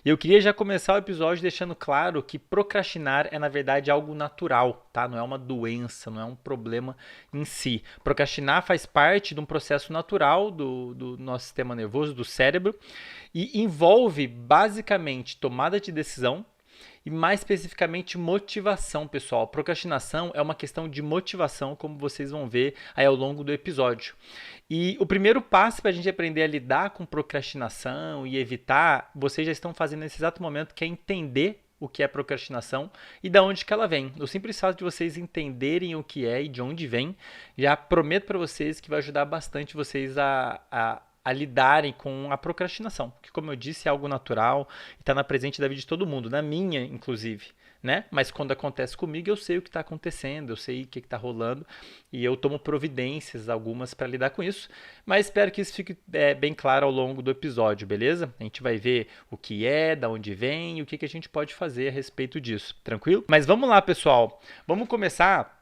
E eu queria já começar o episódio deixando claro que procrastinar é, na verdade, algo natural, tá? Não é uma doença, não é um problema em si. Procrastinar faz parte de um processo natural do nosso sistema nervoso, do cérebro, e envolve basicamente tomada de decisão e mais especificamente motivação, pessoal. Procrastinação é uma questão de motivação, como vocês vão ver aí ao longo do episódio. E o primeiro passo para a gente aprender a lidar com procrastinação e evitar, vocês já estão fazendo nesse exato momento, que é entender o que é procrastinação e de onde que ela vem. O simples fato de vocês entenderem o que é e de onde vem, já prometo para vocês que vai ajudar bastante vocês a lidarem com a procrastinação, que, como eu disse, é algo natural e está na presente da vida de todo mundo, na minha, inclusive. Né? Mas quando acontece comigo, eu sei o que está acontecendo, eu sei o que está rolando e eu tomo providências algumas para lidar com isso. Mas espero que isso fique bem claro ao longo do episódio, beleza? A gente vai ver o que é, da onde vem e o que a gente pode fazer a respeito disso, tranquilo? Mas vamos lá, pessoal. Vamos começar.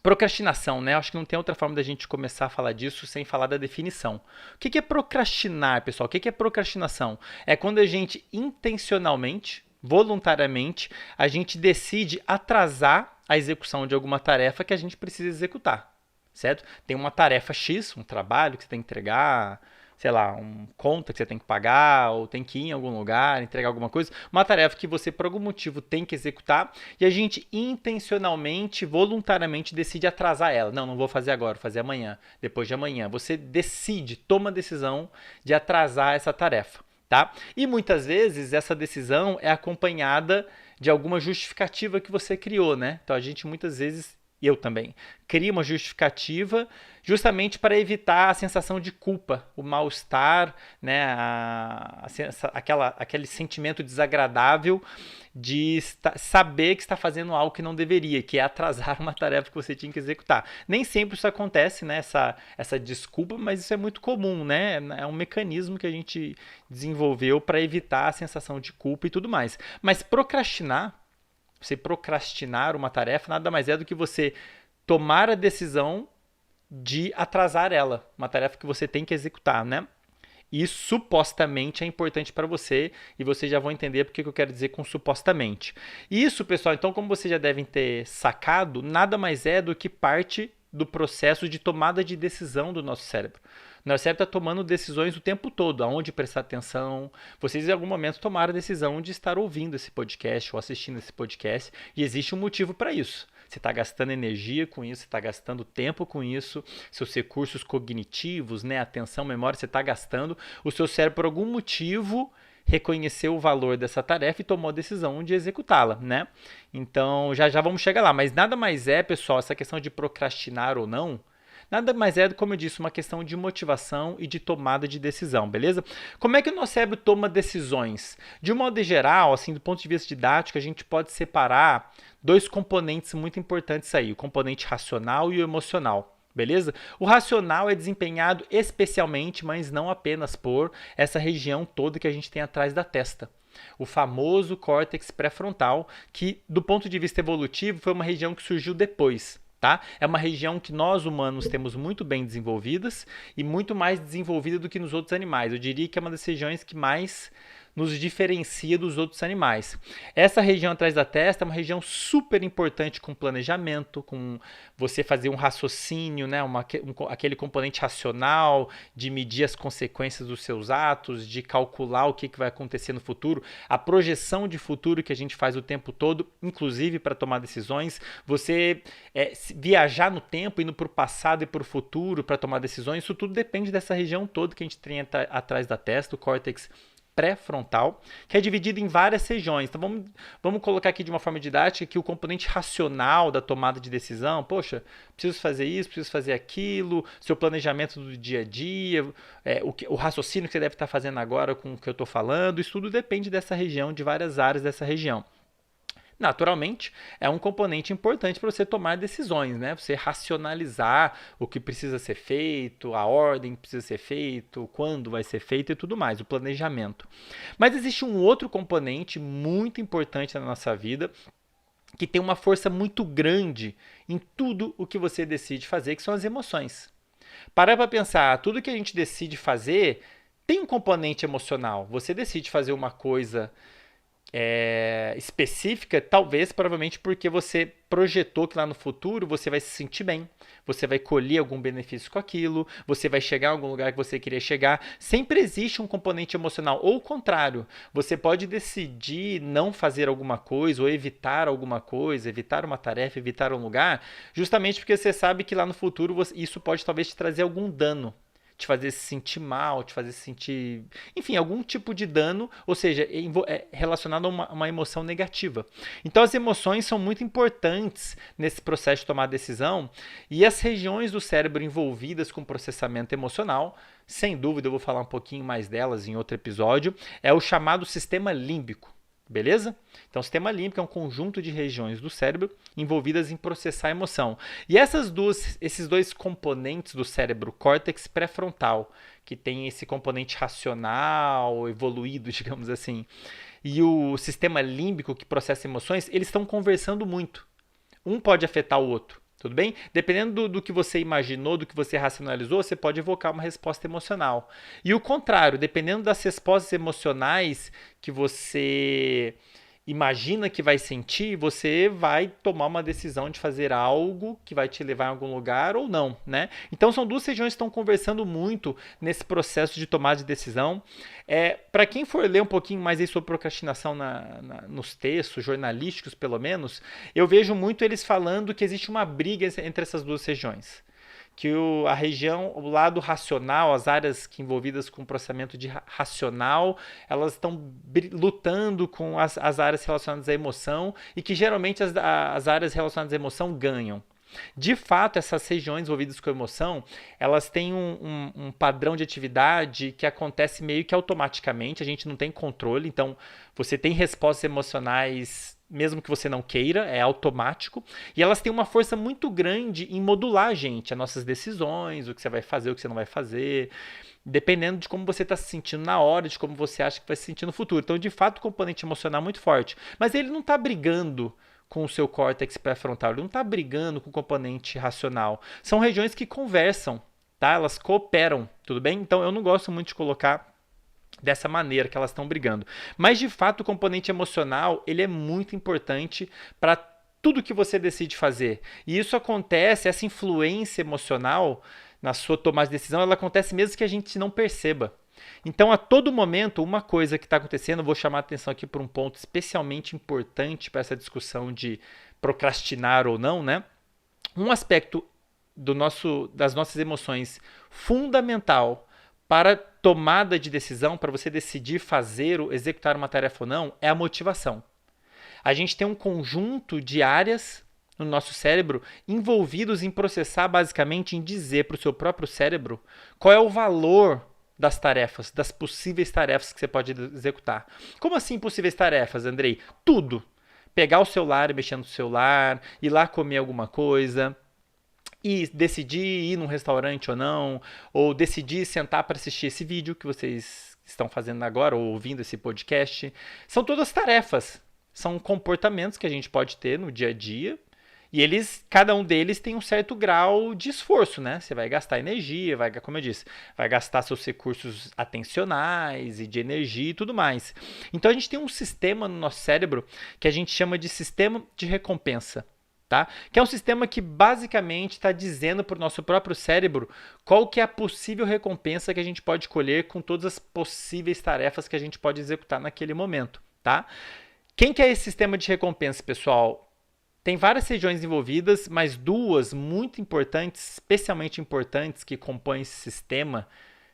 Procrastinação, né? Acho que não tem outra forma da gente começar a falar disso sem falar da definição. O que é procrastinar, pessoal? O que é procrastinação? É quando a gente intencionalmente, voluntariamente, a gente decide atrasar a execução de alguma tarefa que a gente precisa executar, certo? Tem uma tarefa X, um trabalho que você tem que entregar, sei lá, uma conta que você tem que pagar, ou tem que ir em algum lugar, entregar alguma coisa, uma tarefa que você, por algum motivo, tem que executar, e a gente intencionalmente, voluntariamente decide atrasar ela. Não vou fazer agora, vou fazer amanhã, depois de amanhã. Você decide, toma a decisão de atrasar essa tarefa, tá? E muitas vezes essa decisão é acompanhada de alguma justificativa que você criou, né? Então a gente muitas vezes, eu também, cria uma justificativa justamente para evitar a sensação de culpa, o mal-estar, né, aquele sentimento desagradável de saber que está fazendo algo que não deveria, que é atrasar uma tarefa que você tinha que executar. Nem sempre isso acontece, né, essa desculpa, mas isso é muito comum, né? É um mecanismo que a gente desenvolveu para evitar a sensação de culpa e tudo mais. Mas você procrastinar uma tarefa nada mais é do que você tomar a decisão de atrasar ela, uma tarefa que você tem que executar, né? E supostamente é importante para você, e vocês já vão entender porque que eu quero dizer com supostamente. Isso, pessoal, então, como vocês já devem ter sacado, nada mais é do que parte do processo de tomada de decisão do nosso cérebro. O nosso cérebro está tomando decisões o tempo todo, aonde prestar atenção. Vocês em algum momento tomaram a decisão de estar ouvindo esse podcast ou assistindo esse podcast, e existe um motivo para isso. Você está gastando energia com isso, você está gastando tempo com isso, seus recursos cognitivos, né, atenção, memória, você está gastando. O seu cérebro, por algum motivo, reconheceu o valor dessa tarefa e tomou a decisão de executá-la, né? Então, já vamos chegar lá. Mas nada mais é, pessoal, essa questão de procrastinar ou não, nada mais é, como eu disse, uma questão de motivação e de tomada de decisão, beleza? Como é que o nosso cérebro toma decisões? De um modo geral, assim, do ponto de vista didático, a gente pode separar dois componentes muito importantes aí, o componente racional e o emocional. Beleza? O racional é desempenhado especialmente, mas não apenas por essa região toda que a gente tem atrás da testa. O famoso córtex pré-frontal, que do ponto de vista evolutivo foi uma região que surgiu depois. Tá? É uma região que nós humanos temos muito bem desenvolvidas e muito mais desenvolvida do que nos outros animais. Eu diria que é uma das regiões que mais nos diferencia dos outros animais. Essa região atrás da testa é uma região super importante com planejamento, com você fazer um raciocínio, né? Aquele componente racional de medir as consequências dos seus atos, de calcular o que vai acontecer no futuro, a projeção de futuro que a gente faz o tempo todo, inclusive para tomar decisões, você viajar no tempo, indo para o passado e para o futuro para tomar decisões, isso tudo depende dessa região toda que a gente tem atrás da testa, o córtex pré-frontal, que é dividido em várias regiões. Então vamos colocar aqui de uma forma didática que o componente racional da tomada de decisão, poxa, preciso fazer isso, preciso fazer aquilo, seu planejamento do dia a dia, o raciocínio que você deve estar fazendo agora com o que eu estou falando, isso tudo depende dessa região, de várias áreas dessa região. Naturalmente, é um componente importante para você tomar decisões, né? Você racionalizar o que precisa ser feito, a ordem que precisa ser feito, quando vai ser feito e tudo mais, o planejamento. Mas existe um outro componente muito importante na nossa vida que tem uma força muito grande em tudo o que você decide fazer, que são as emoções. Para pensar, tudo que a gente decide fazer tem um componente emocional. Você decide fazer uma coisa específica, talvez, provavelmente porque você projetou que lá no futuro você vai se sentir bem, você vai colher algum benefício com aquilo, você vai chegar em algum lugar que você queria chegar. Sempre existe um componente emocional. Ou o contrário, você pode decidir não fazer alguma coisa ou evitar alguma coisa, evitar uma tarefa, evitar um lugar, justamente porque você sabe que lá no futuro isso pode talvez te trazer algum dano, te fazer se sentir mal, te fazer se sentir, enfim, algum tipo de dano, ou seja, relacionado a uma emoção negativa. Então as emoções são muito importantes nesse processo de tomar decisão, e as regiões do cérebro envolvidas com processamento emocional, sem dúvida eu vou falar um pouquinho mais delas em outro episódio, é o chamado sistema límbico. Beleza? Então, o sistema límbico é um conjunto de regiões do cérebro envolvidas em processar a emoção. E esses dois componentes do cérebro, córtex pré-frontal, que tem esse componente racional, evoluído, digamos assim, e o sistema límbico, que processa emoções, eles estão conversando muito. Um pode afetar o outro. Tudo bem? Dependendo do que você imaginou, do que você racionalizou, você pode evocar uma resposta emocional. E o contrário, dependendo das respostas emocionais que você imagina que vai sentir, você vai tomar uma decisão de fazer algo que vai te levar a algum lugar ou não, né? Então são duas regiões que estão conversando muito nesse processo de tomada de decisão. Para quem for ler um pouquinho mais aí sobre procrastinação nos textos jornalísticos, pelo menos, eu vejo muito eles falando que existe uma briga entre essas duas regiões. Que a região, o lado racional, as áreas envolvidas com o processamento de racional, elas estão lutando com as áreas relacionadas à emoção, e que geralmente as áreas relacionadas à emoção ganham. De fato, essas regiões envolvidas com a emoção, elas têm um padrão de atividade que acontece meio que automaticamente, a gente não tem controle, então você tem respostas emocionais mesmo que você não queira, é automático, e elas têm uma força muito grande em modular a gente, as nossas decisões, o que você vai fazer, o que você não vai fazer, dependendo de como você está se sentindo na hora, de como você acha que vai se sentir no futuro. Então, de fato, o componente emocional é muito forte, mas ele não está brigando com o seu córtex pré-frontal, ele não está brigando com o componente racional. São regiões que conversam, tá? Elas cooperam, tudo bem? Então, eu não gosto muito de colocar dessa maneira que elas estão brigando. Mas, de fato, o componente emocional, ele é muito importante para tudo que você decide fazer. E isso acontece, essa influência emocional na sua tomada de decisão, ela acontece mesmo que a gente não perceba. Então, a todo momento, uma coisa que está acontecendo, eu vou chamar a atenção aqui para um ponto especialmente importante para essa discussão de procrastinar ou não, né? Um aspecto das nossas emoções fundamental para tomada de decisão, para você decidir fazer ou executar uma tarefa ou não, é a motivação. A gente tem um conjunto de áreas no nosso cérebro envolvidos em processar, basicamente, em dizer para o seu próprio cérebro qual é o valor das tarefas, das possíveis tarefas que você pode executar. Como assim possíveis tarefas, Andrei? Tudo. Pegar o celular e mexer no celular, ir lá comer alguma coisa, e decidir ir num restaurante ou não, ou decidir sentar para assistir esse vídeo que vocês estão fazendo agora, ou ouvindo esse podcast. São todas tarefas, são comportamentos que a gente pode ter no dia a dia, e cada um deles tem um certo grau de esforço, né? Você vai gastar energia, como eu disse, vai gastar seus recursos atencionais e de energia e tudo mais. Então a gente tem um sistema no nosso cérebro que a gente chama de sistema de recompensa. Tá? Que é um sistema que basicamente está dizendo para o nosso próprio cérebro qual que é a possível recompensa que a gente pode colher com todas as possíveis tarefas que a gente pode executar naquele momento. Tá? Quem que é esse sistema de recompensa, pessoal? Tem várias regiões envolvidas, mas duas muito importantes, especialmente importantes, que compõem esse sistema,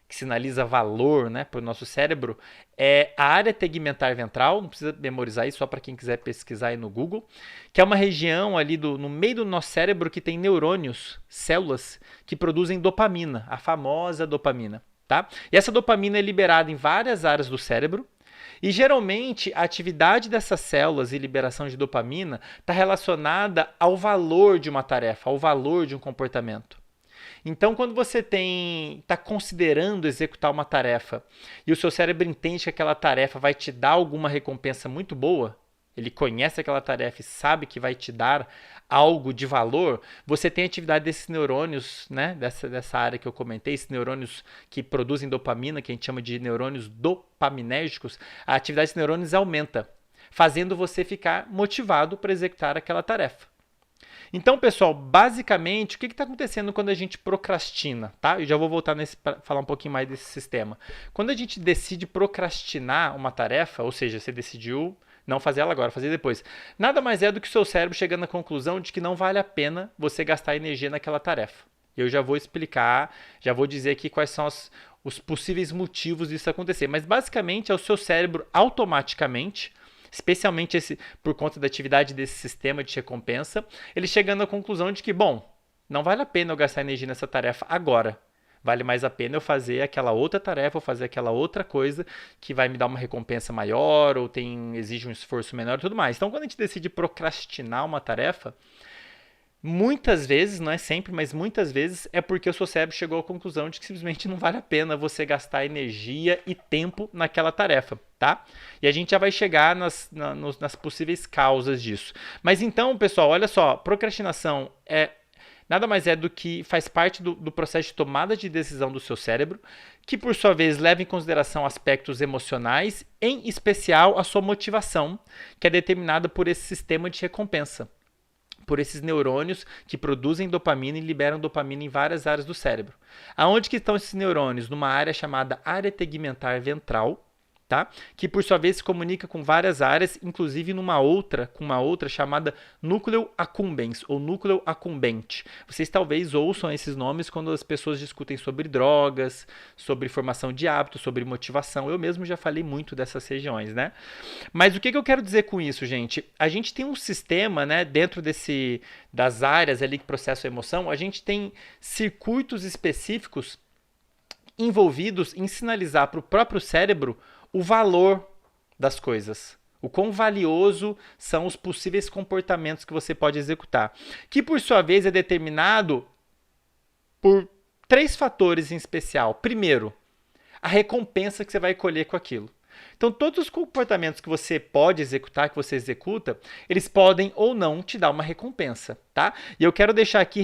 que sinaliza valor, né, para o nosso cérebro, é a área tegmentar ventral, não precisa memorizar isso, só para quem quiser pesquisar aí no Google, que é uma região ali no meio do nosso cérebro que tem neurônios, células, que produzem dopamina, a famosa dopamina. Tá? E essa dopamina é liberada em várias áreas do cérebro, e geralmente a atividade dessas células e liberação de dopamina está relacionada ao valor de uma tarefa, ao valor de um comportamento. Então, quando você está considerando executar uma tarefa e o seu cérebro entende que aquela tarefa vai te dar alguma recompensa muito boa, ele conhece aquela tarefa e sabe que vai te dar algo de valor, você tem a atividade desses neurônios, né, dessa área que eu comentei, esses neurônios que produzem dopamina, que a gente chama de neurônios dopaminérgicos, a atividade desses neurônios aumenta, fazendo você ficar motivado para executar aquela tarefa. Então, pessoal, basicamente, o que está acontecendo quando a gente procrastina, tá? Eu já vou voltar para falar um pouquinho mais desse sistema. Quando a gente decide procrastinar uma tarefa, ou seja, você decidiu não fazer ela agora, fazer depois, nada mais é do que o seu cérebro chegando à conclusão de que não vale a pena você gastar energia naquela tarefa. Eu já vou explicar, já vou dizer aqui quais são os possíveis motivos disso acontecer. Mas, basicamente, é o seu cérebro automaticamente, especialmente por conta da atividade desse sistema de recompensa, ele chegando à conclusão de que, bom, não vale a pena eu gastar energia nessa tarefa agora. Vale mais a pena eu fazer aquela outra tarefa, ou fazer aquela outra coisa que vai me dar uma recompensa maior, ou exige um esforço menor e tudo mais. Então, quando a gente decide procrastinar uma tarefa, muitas vezes, não é sempre, mas muitas vezes é porque o seu cérebro chegou à conclusão de que simplesmente não vale a pena você gastar energia e tempo naquela tarefa, tá? E a gente já vai chegar nas possíveis causas disso. Mas então, pessoal, olha só, procrastinação nada mais é do que faz parte do processo de tomada de decisão do seu cérebro, que por sua vez leva em consideração aspectos emocionais, em especial a sua motivação, que é determinada por esse sistema de recompensa, por esses neurônios que produzem dopamina e liberam dopamina em várias áreas do cérebro. Aonde que estão esses neurônios? Numa área chamada área tegmentar ventral, tá? Que por sua vez se comunica com várias áreas, inclusive com uma outra chamada núcleo accumbens ou núcleo accumbente. Vocês talvez ouçam esses nomes quando as pessoas discutem sobre drogas, sobre formação de hábitos, sobre motivação. Eu mesmo já falei muito dessas regiões, né? Mas o que eu quero dizer com isso, gente? A gente tem um sistema, né, dentro das áreas ali que processam a emoção, a gente tem circuitos específicos envolvidos em sinalizar para o próprio cérebro o valor das coisas. O quão valioso são os possíveis comportamentos que você pode executar. Que, por sua vez, é determinado por 3 fatores em especial. Primeiro, a recompensa que você vai colher com aquilo. Então, todos os comportamentos que você pode executar, que você executa, eles podem ou não te dar uma recompensa, tá? E eu quero deixar aqui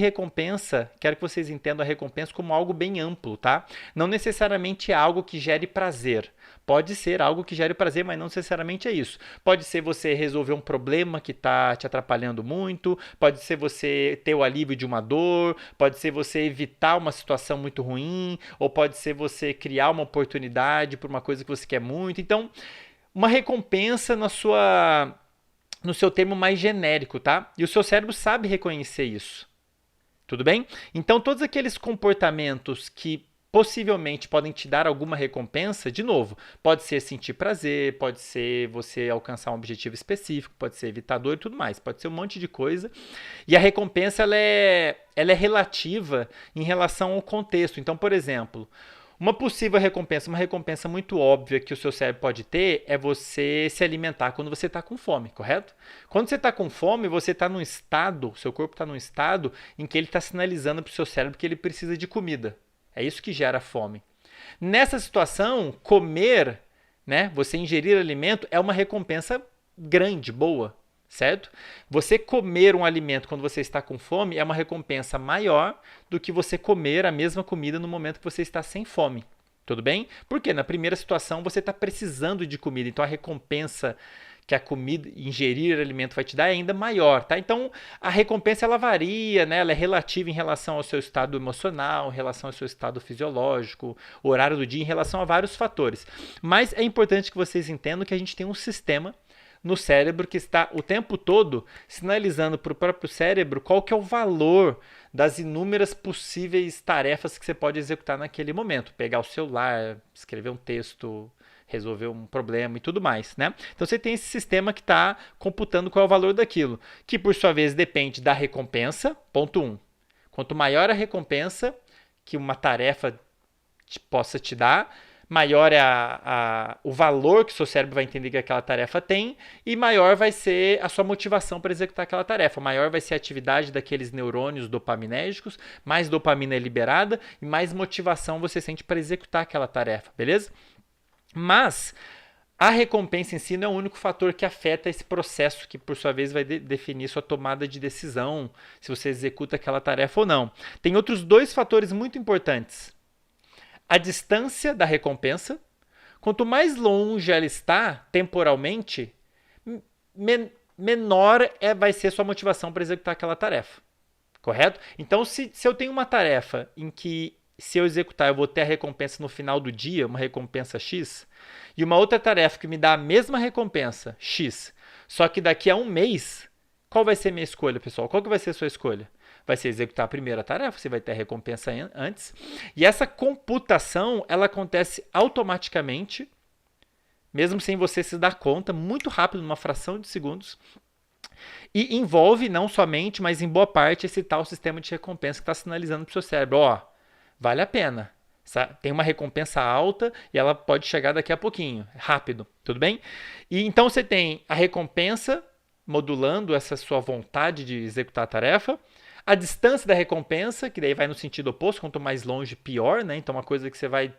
quero que vocês entendam a recompensa como algo bem amplo, tá? Não necessariamente é algo que gere prazer. Pode ser algo que gere prazer, mas não necessariamente é isso. Pode ser você resolver um problema que está te atrapalhando muito, pode ser você ter o alívio de uma dor, pode ser você evitar uma situação muito ruim, ou pode ser você criar uma oportunidade por uma coisa que você quer muito. Então, uma recompensa no seu termo mais genérico, tá? E o seu cérebro sabe reconhecer isso. Tudo bem? Então, todos aqueles comportamentos que possivelmente podem te dar alguma recompensa, de novo, pode ser sentir prazer, pode ser você alcançar um objetivo específico, pode ser evitar dor e tudo mais, pode ser um monte de coisa. E a recompensa ela é relativa em relação ao contexto. Então, por exemplo, uma possível recompensa, uma recompensa muito óbvia que o seu cérebro pode ter é você se alimentar quando você está com fome, correto? Quando você está com fome, você está num estado, seu corpo está num estado em que ele está sinalizando para o seu cérebro que ele precisa de comida. É isso que gera fome. Nessa situação, comer, né, você ingerir alimento é uma recompensa grande, boa, certo? Você comer um alimento quando você está com fome é uma recompensa maior do que você comer a mesma comida no momento que você está sem fome. Tudo bem? Porque na primeira situação você está precisando de comida, então a recompensa que a comida, ingerir alimento vai te dar é ainda maior, tá? Então, a recompensa ela varia, né? Ela é relativa em relação ao seu estado emocional, em relação ao seu estado fisiológico, o horário do dia, em relação a vários fatores. Mas é importante que vocês entendam que a gente tem um sistema no cérebro que está o tempo todo sinalizando para o próprio cérebro qual que é o valor das inúmeras possíveis tarefas que você pode executar naquele momento. Pegar o celular, escrever um texto, resolver um problema e tudo mais, né? Então você tem esse sistema que está computando qual é o valor daquilo, que por sua vez depende da recompensa, ponto 1. Quanto maior a recompensa que uma tarefa possa te dar, maior é o valor que o seu cérebro vai entender que aquela tarefa tem e maior vai ser a sua motivação para executar aquela tarefa. Maior vai ser a atividade daqueles neurônios dopaminérgicos, mais dopamina é liberada e mais motivação você sente para executar aquela tarefa, beleza? Mas A recompensa em si não é o único fator que afeta esse processo, que por sua vez vai definir sua tomada de decisão, se você executa aquela tarefa ou não. Tem outros dois fatores muito importantes. A distância da recompensa. Quanto mais longe ela está temporalmente, menor vai ser sua motivação para executar aquela tarefa. Correto? Então, se eu tenho uma tarefa em que, se eu executar, eu vou ter a recompensa no final do dia, uma recompensa X, e uma outra tarefa que me dá a mesma recompensa, X, só que daqui a um mês, qual vai ser a minha escolha, pessoal? Qual que vai ser a sua escolha? Vai ser executar a primeira tarefa, você vai ter a recompensa antes. E essa computação, ela acontece automaticamente, mesmo sem você se dar conta, muito rápido, numa fração de segundos. E envolve não somente, mas em boa parte, esse tal sistema de recompensa que está sinalizando para o seu cérebro, ó, vale a pena. Tem uma recompensa alta e ela pode chegar daqui a pouquinho, rápido, tudo bem? E então você tem a recompensa modulando essa sua vontade de executar a tarefa, a distância da recompensa, que daí vai no sentido oposto, quanto mais longe, pior, né? Então uma coisa que você vai...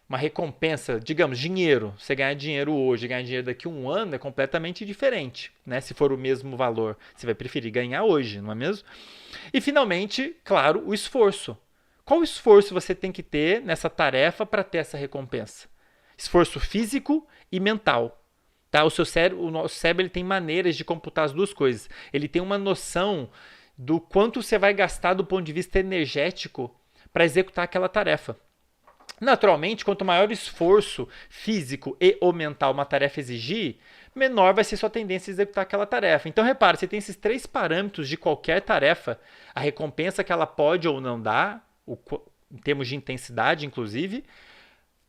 Uma recompensa, digamos, dinheiro. Você ganhar dinheiro hoje, ganhar dinheiro daqui a um ano é completamente diferente, né? Se for o mesmo valor, você vai preferir ganhar hoje, não é mesmo? E finalmente, claro, o esforço. Qual esforço você tem que ter nessa tarefa para ter essa recompensa? Esforço físico e mental. Tá? O nosso cérebro ele tem maneiras de computar as duas coisas. Ele tem uma noção do quanto você vai gastar do ponto de vista energético para executar aquela tarefa. Naturalmente, quanto maior o esforço físico e ou mental uma tarefa exigir, menor vai ser sua tendência a executar aquela tarefa. Então, repara, você tem esses três parâmetros de qualquer tarefa, a recompensa que ela pode ou não dar, em termos de intensidade, inclusive,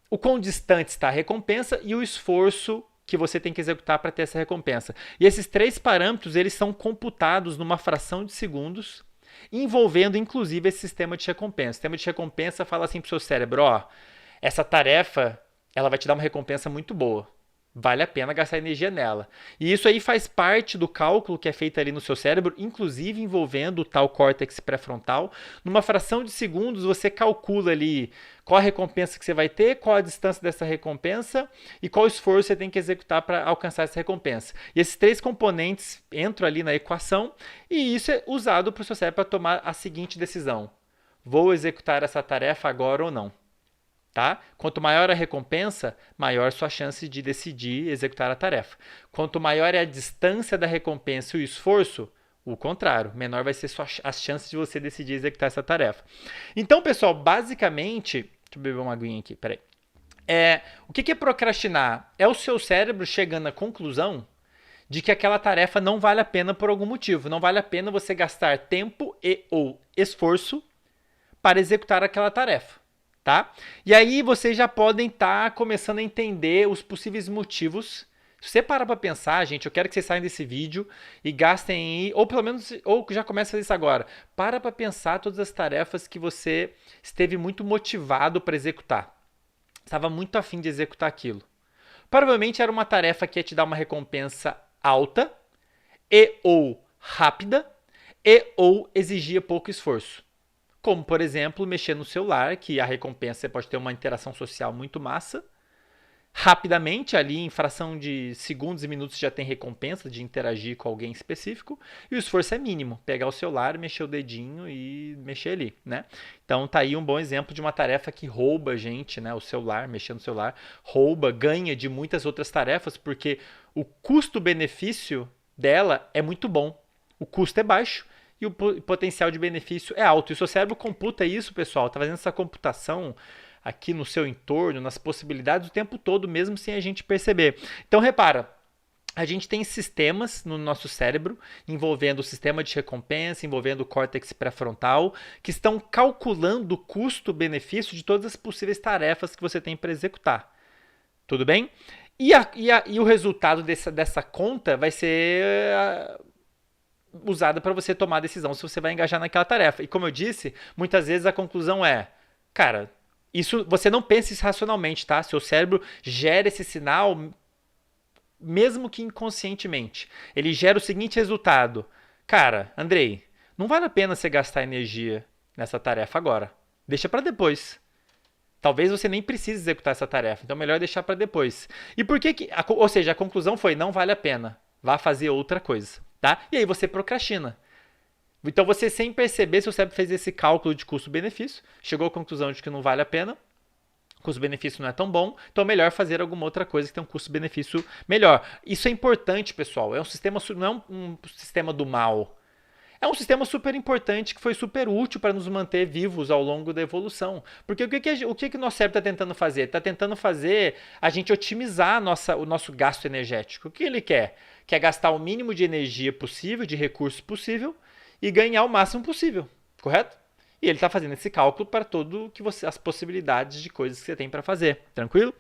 o quão distante está a recompensa e o esforço que você tem que executar para ter essa recompensa. E esses três parâmetros, eles são computados numa fração de segundos, envolvendo inclusive esse sistema de recompensa. O sistema de recompensa fala assim para o seu cérebro, ó, essa tarefa ela vai te dar uma recompensa muito boa. Vale a pena gastar energia nela. E isso aí faz parte do cálculo que é feito ali no seu cérebro, inclusive envolvendo o tal córtex pré-frontal. Numa fração de segundos, você calcula ali qual a recompensa que você vai ter, qual a distância dessa recompensa e qual esforço você tem que executar para alcançar essa recompensa. E esses três componentes entram ali na equação e isso é usado para o seu cérebro para tomar a seguinte decisão. Vou executar essa tarefa agora ou não? Tá? Quanto maior a recompensa, maior sua chance de decidir executar a tarefa. Quanto maior é a distância da recompensa e o esforço, o contrário, menor vai ser as chances de você decidir executar essa tarefa. Então, pessoal, basicamente... Deixa eu beber uma aguinha aqui, peraí. O que é procrastinar? É o seu cérebro chegando à conclusão de que aquela tarefa não vale a pena por algum motivo. Não vale a pena você gastar tempo e ou esforço para executar aquela tarefa. Tá? E aí vocês já podem estar começando a entender os possíveis motivos. Se você parar para pensar, gente, eu quero que vocês saiam desse vídeo e gastem, ou pelo menos, ou já comece a fazer isso agora. Para pensar todas as tarefas que você esteve muito motivado para executar. Estava muito afim de executar aquilo. Provavelmente era uma tarefa que ia te dar uma recompensa alta, e ou rápida, e ou exigia pouco esforço. Como, por exemplo, mexer no celular, que a recompensa você pode ter uma interação social muito massa. Rapidamente, ali em fração de segundos e minutos já tem recompensa de interagir com alguém específico. E o esforço é mínimo, pegar o celular, mexer o dedinho e mexer ali, né? Então tá aí um bom exemplo de uma tarefa que rouba a gente, né? O celular, mexer no celular, rouba, ganha de muitas outras tarefas, porque o custo-benefício dela é muito bom. O custo é baixo e o potencial de benefício é alto. E o seu cérebro computa isso, pessoal, está fazendo essa computação aqui no seu entorno, nas possibilidades o tempo todo, mesmo sem a gente perceber. Então, repara, a gente tem sistemas no nosso cérebro, envolvendo o sistema de recompensa, envolvendo o córtex pré-frontal, que estão calculando o custo-benefício de todas as possíveis tarefas que você tem para executar. Tudo bem? E o resultado dessa conta vai ser usada para você tomar a decisão se você vai engajar naquela tarefa. E como eu disse, muitas vezes a conclusão é, cara, isso você não pensa isso racionalmente, tá? Seu cérebro gera esse sinal mesmo que inconscientemente. Ele gera o seguinte resultado. Cara, Andrei, não vale a pena você gastar energia nessa tarefa agora. Deixa para depois. Talvez você nem precise executar essa tarefa, então é melhor deixar para depois. E por que ou seja, a conclusão foi, não vale a pena, vá fazer outra coisa, tá? E aí você procrastina. Então você, sem perceber, seu cérebro fez esse cálculo de custo-benefício, chegou à conclusão de que não vale a pena, o custo-benefício não é tão bom, então é melhor fazer alguma outra coisa que tem um custo-benefício melhor. Isso é importante, pessoal. É um sistema, não é um sistema do mal. É um sistema super importante que foi super útil para nos manter vivos ao longo da evolução. Porque o que o nosso cérebro está tentando fazer? Está tentando fazer a gente otimizar o nosso gasto energético. O que ele quer? Quer gastar o mínimo de energia possível, de recurso possível, e ganhar o máximo possível. Correto? E ele está fazendo esse cálculo para todo que as possibilidades de coisas que você tem para fazer. Tranquilo?